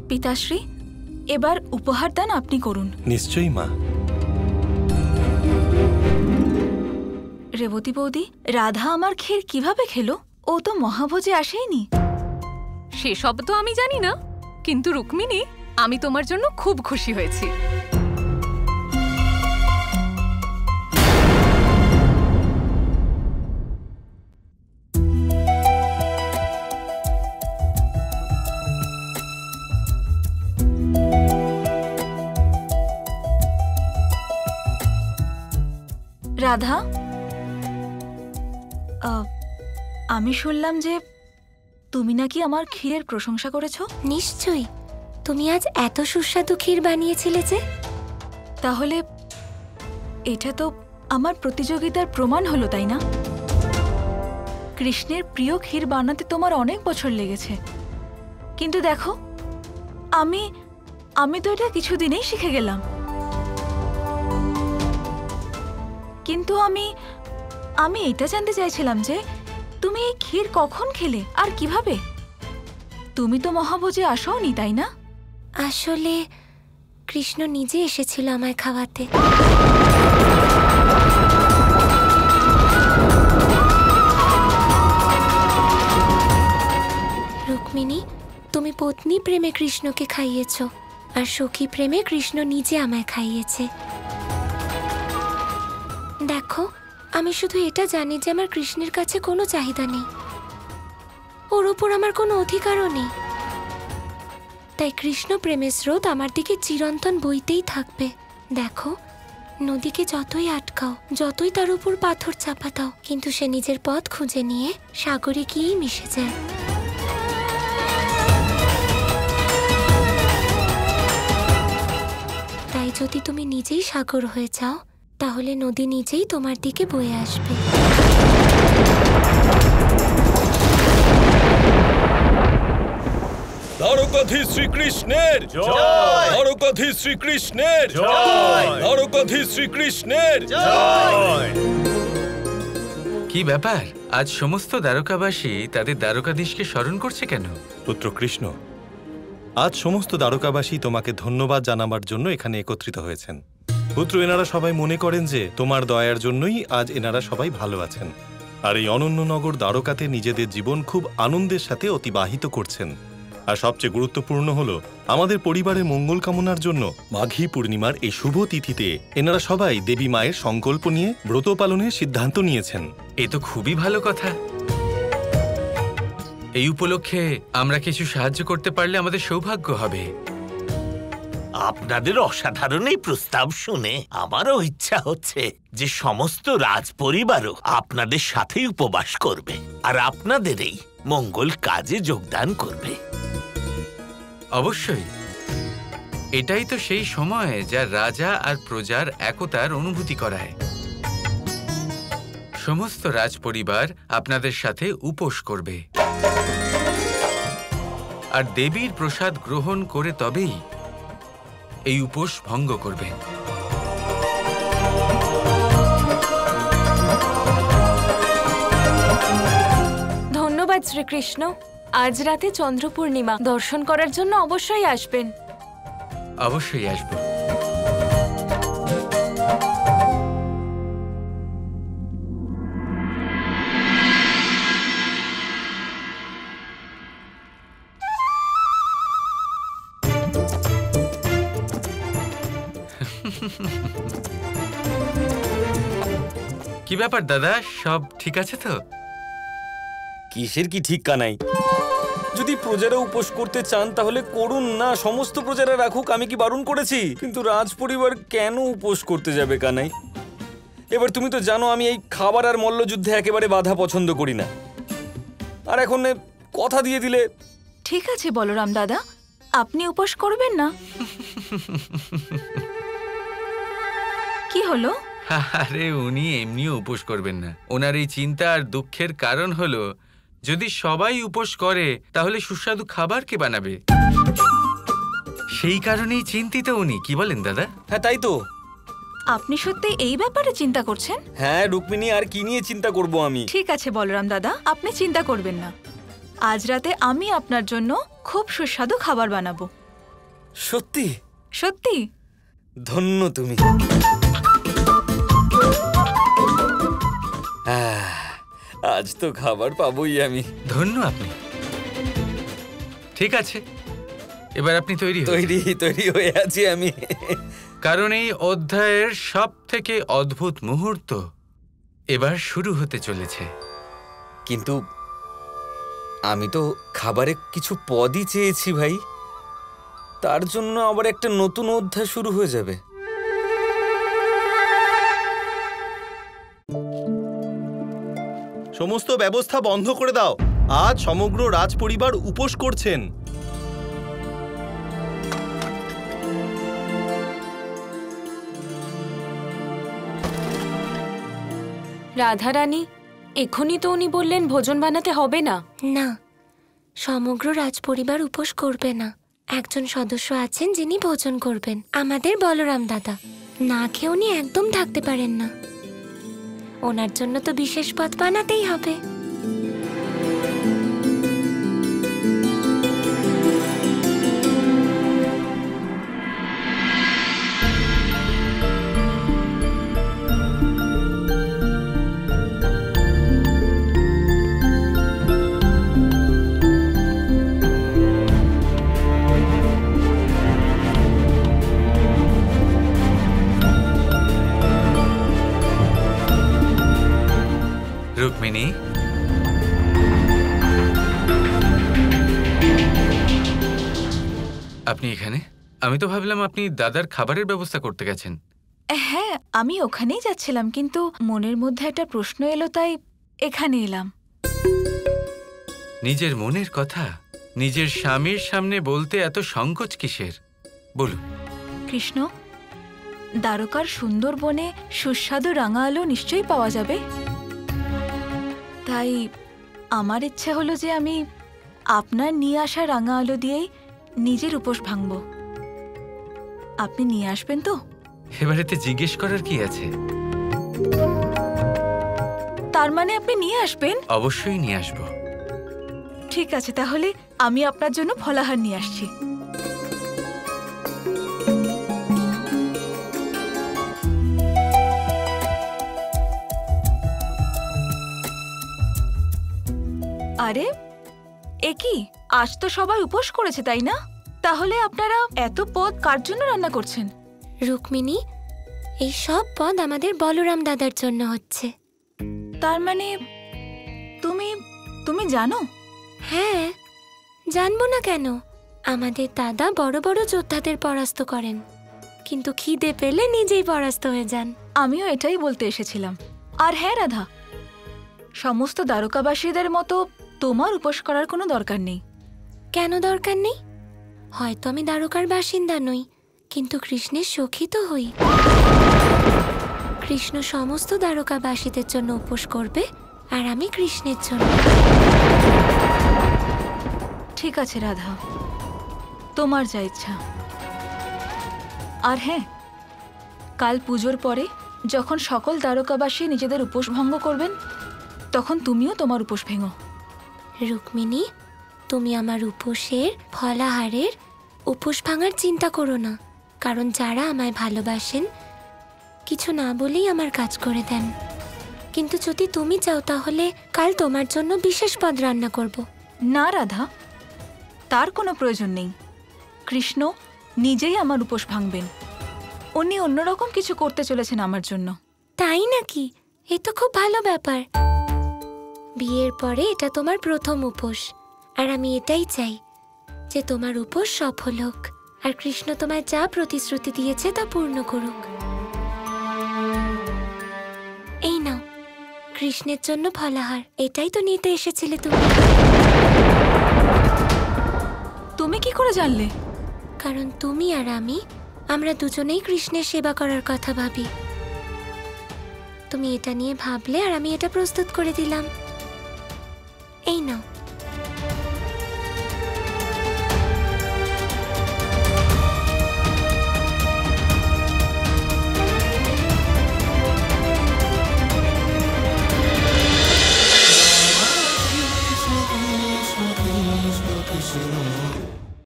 পিতাশ্রী, এবার উপহার দান আপনি করুন। নিশ্চয়ই মা। রেবতী বৌদি, রাধা আমার ক্ষীর কিভাবে খেলো? ও তো মহাভোজে আসেইনি। সেসব তো আমি জানি না, কিন্তু রুক্মিণী, আমি তোমার জন্য খুব খুশি হয়েছি। রাধা, আমি শুনলাম যে তুমি নাকি আমার ক্ষীরের প্রশংসা করেছো। নিশ্চয়ই, তুমি আজ এত সুস্বাদু ক্ষীর বানিয়েছিলে যে। তাহলে এটা তো আমার প্রতিযোগিতার প্রমাণ হলো, তাই না? কৃষ্ণের প্রিয় ক্ষীর বানাতে তোমার অনেক বছর লেগেছে, কিন্তু দেখো আমি তো এটা কিছুদিনেই শিখে গেলাম। কিন্তু আমি এটা জানতে চাইছিলাম যে তুমি এই ক্ষীর কখন খেলে আর কিভাবে? তুমি তো মহাভোজে আসোনি, তাই না? আসলে কৃষ্ণ নিজে এসেছিল আমায় খাওয়াতে। রুক্মিণী, তুমি পত্নী প্রেমে কৃষ্ণকে খাইয়েছ, আর সখী প্রেমে কৃষ্ণ নিজে আমায় খাইয়েছে। দেখো, আমি শুধু এটা জানি যে আমার কৃষ্ণের কাছে কোনো চাহিদা নেই, ওর ওপর আমার কোনো অধিকারও নেই। তাই কৃষ্ণ প্রেমের স্রোত আমার দিকে চিরন্তন বইতেই থাকবে। দেখো, নদীকে যতই আটকাও, যতই তার উপর পাথর চাপা দাও, কিন্তু সে নিজের পথ খুঁজে নিয়ে সাগরে গিয়েই মিশে যায়। তাই যদি তুমি নিজেই সাগর হয়ে যাও, তাহলে নদী নিজেই তোমার দিকে বয়ে আসবে। দ্বারকাধীশ শ্রীকৃষ্ণের জয়! দ্বারকাধীশ শ্রীকৃষ্ণের জয়! দ্বারকাধীশ শ্রীকৃষ্ণের জয়! কি ব্যাপার, আজ সমস্ত দ্বারকাবাসী তাদের দ্বারকাধীশকে স্মরণ করছে কেন? পুত্র কৃষ্ণ, আজ সমস্ত দ্বারকাবাসী তোমাকে ধন্যবাদ জানাবার জন্য এখানে একত্রিত হয়েছেন। পুত্র, এনারা সবাই মনে করেন যে তোমার দয়ার জন্যই আজ এনারা সবাই ভালো আছেন, আর এই অনন্য নগর দ্বারকাতে নিজেদের জীবন খুব আনন্দের সাথে অতিবাহিত করছেন। আর সবচেয়ে গুরুত্বপূর্ণ হলো, আমাদের পরিবারের মঙ্গল কামনার জন্য মাঘী পূর্ণিমার এই শুভ তিথিতে এনারা সবাই দেবী মায়ের সংকল্প নিয়ে ব্রত পালনের সিদ্ধান্ত নিয়েছেন। এ তো খুবই ভালো কথা। এই উপলক্ষে আমরা কিছু সাহায্য করতে পারলে আমাদের সৌভাগ্য হবে। আপনাদের অসাধারণ এই প্রস্তাব শুনে আমারও ইচ্ছা হচ্ছে যে সমস্ত রাজপরিবারও আপনাদের সাথেই উপবাস করবে আর আপনাদের এই মঙ্গল কাজে যোগদান করবে। অবশ্যই, এটাই তো সেই সময় যা রাজা আর প্রজার একতার অনুভূতি করায়। সমস্ত রাজপরিবার আপনাদের সাথে উপোস করবে, আর দেবীর প্রসাদ গ্রহণ করে তবেই এই উপোস ভঙ্গ করবে। ধন্যবাদ শ্রীকৃষ্ণ। আজ রাতে চন্দ্র পূর্ণিমা, দর্শন করার জন্য অবশ্যই আসবেন। অবশ্যই আসবো। কি ব্যাপার দাদা, সব ঠিক আছে তো? কিসের কি ঠিক কানাই? যদি প্রজারা উপোস করতে চান তাহলে করুন না, সমস্ত প্রজারা রাখুক, আমি কি বারণ করেছি? কিন্তু রাজ পরিবার কেন উপোস করতে যাবে কানাই? এবার তুমি তো জানো আমি এই খাবার আর মল্লযুদ্ধে একেবারে বাধা পছন্দ করি না, আর এখন কথা দিয়ে দিলে। ঠিক আছে বলরাম দাদা, আপনি উপোস করবেন না? কি হলো? আরে উনি এমনিও উপোস করবেন না। ওনার এই চিন্তা আর দুঃখের কারণ হলো, যদি সবাই উপোস করে তাহলে সুস্বাদু খাবার কে বানাবে? সেই কারণেই চিন্তিত উনি। কি বলেন দাদা? হ্যাঁ, তাই তো। আপনি সত্যি এই ব্যাপারে চিন্তা করছেন? হ্যাঁ রুক্মিণী, আর কি নিয়ে চিন্তা করব আমি? ঠিক আছে বলরাম দাদা, আপনি চিন্তা করবেন না। আজ রাতে আমি আপনার জন্য খুব সুস্বাদু খাবার বানাবো। সত্যি? সত্যি। ধন্য তুমি। আজ তো খাবার পাবোই আমি। ধন্য আপনি। ঠিক আছে, এবার আপনি তৈরি হন। তৈরি হয়ে আছি আমি। কারণ এই অধ্যায়ের সব থেকে অদ্ভুত মুহূর্ত এবার শুরু হতে চলেছে। কিন্তু আমি তো খাবারে কিছু পদই চেয়েছি ভাই, তার জন্য আবার একটা নতুন অধ্যায় শুরু হয়ে যাবে। সমস্ত ব্যবস্থা বন্ধ করে দাও। আজ সমগ্র রাজপরিবার উপোস করছেন। রাধারানী, এখনই তো উনি বললেন ভোজন বানাতে হবে না। না, সমগ্র রাজপরিবার উপোস করবে না। একজন সদস্য আছেন যিনি ভোজন করবেন, আমাদের বলরাম দাদা। না খেয়ে উনি একদম থাকতে পারেন না। ওনার জন্য তো বিশেষ পদ বানাতেই হবে। রুক্মিণী, আপনি এখানে? আমি তো ভাবলাম আপনি দাদার খাবারের ব্যবস্থা করতে গেছেন। হ্যাঁ, আমি ওখানেই যাচ্ছিলাম, কিন্তু মনের মধ্যে একটা প্রশ্ন এলো, তাই এখানে এলাম। নিজের মনের কথা নিজের স্বামীর সামনে বলতে এত সংকোচ কিসের? বলুন। কৃষ্ণ, দ্বারকার সুন্দর বনে সুস্বাদু রাঙা আলো নিশ্চয়ই পাওয়া যাবে। তাই আমার ইচ্ছে হলো যে আমি আপনার নিয়ে আসা রাঙা আলো দিয়েই নিজের উপোস ভাঙব। আপনি নিয়ে আসবেন তো? এবারেতে জিজ্ঞেস করার কি আছে? তার মানে আপনি নিয়ে আসবেন? অবশ্যই নিয়ে আসবো। ঠিক আছে, তাহলে আমি আপনার জন্য ফলাহার নিয়ে আসছি। আরে এ কি, আজ তো সবাই উপোস করেছে, তাই না? তাহলে আপনারা এত পদ কার জন্য রান্না করছেন? রুক্মিণী, এই সব পদ আমাদের বলরাম দাদার জন্য হচ্ছে। তার মানে তুমি তুমি জানো? হ্যাঁ, জানবো না কেন? আমাদের দাদা বড় বড় যোদ্ধাদের পরাস্ত করেন, কিন্তু খিদে পেলে নিজেই পরাস্ত হয়ে যান। আমিও এটাই বলতে এসেছিলাম। আর হ্যাঁ রাধা, সমস্ত দ্বারকাবাসীদের মতো তোমার উপোস করার কোনো দরকার নেই। কেন দরকার নেই? হয়তো আমি দ্বারকার বাসিন্দা নই, কিন্তু কৃষ্ণের সখী তো হই। কৃষ্ণ সমস্ত দ্বারকাবাসীদের জন্য উপোস করবে, আর আমি কৃষ্ণের জন্য। ঠিক আছে রাধা, তোমার যা ইচ্ছা। আর হ্যাঁ, কাল পুজোর পরে যখন সকল দ্বারকাবাসী নিজেদের উপোস ভঙ্গ করবেন, তখন তুমিও তোমার উপোস ভেঙো। রুক্মিণী, তুমি আমার উপোসের ফলাহারের উপোস ভাঙার চিন্তা করো না, কারণ যারা আমায় ভালোবাসেন কিছু না বলেই আমার কাজ করে দেন। কিন্তু যদি তুমি চাও তাহলে কাল তোমার জন্য বিশেষ পদ রান্না করব। না রাধা, তার কোনো প্রয়োজন নেই। কৃষ্ণ নিজেই আমার উপোস ভাঙবেন। উনি অন্যরকম কিছু করতে চলেছেন আমার জন্য। তাই নাকি? এ তো খুব ভালো ব্যাপার। বিয়ের পরে এটা তোমার প্রথম উপোস, আর আমি এটাই চাই যে তোমার উপোস সফল হোক, আর কৃষ্ণ তোমায় যা প্রতিশ্রুতি দিয়েছে তা পূর্ণ করুক। এই নাও কৃষ্ণের জন্য ফলাহার। এটাই তো নিতে এসেছিলে তুমি। তুমি কি করে জানলে? কারণ তুমি আর আমরা দুজনেই কৃষ্ণের সেবা করার কথা ভাবি। তুমি এটা নিয়ে ভাবলে, আর আমি এটা প্রস্তুত করে দিলাম। এই নাও।